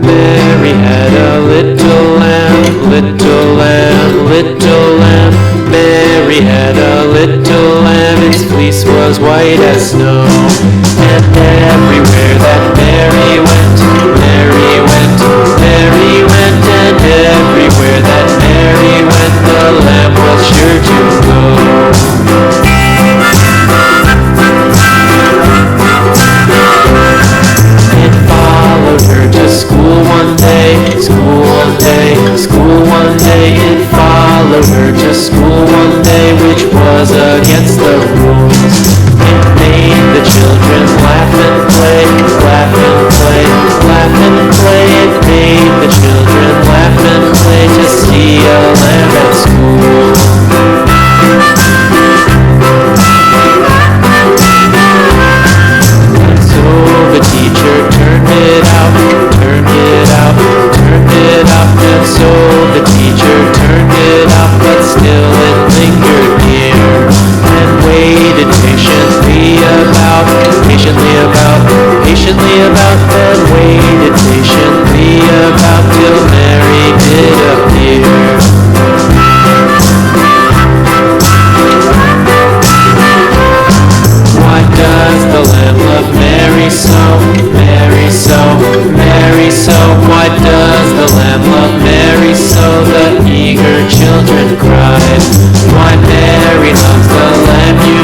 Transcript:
Mary had a little lamb, little lamb, little lamb. Mary had a little lamb, its fleece was white as snow. And everywhere that Mary went, Mary went, Mary went. And everywhere that Mary went, the lamb was sure to go. It followed her to school one day, school one day, school one day. It followed her to school one day, which was against the rules. It made the children laugh and play, laugh and play, laugh and play. It made the children laugh and play to see a lamb at school. So the teacher turned it out, turned it out, turned it out. And so the teacher turned it out, but still it lingered near. And waited patiently about, patiently about, patiently about. Then waited patiently about till Mary did appear. Why does the lamb love Mary so, Mary so, Mary so? Why does the lamb love Mary so? The eager children cried. Why Mary loves the lamb, you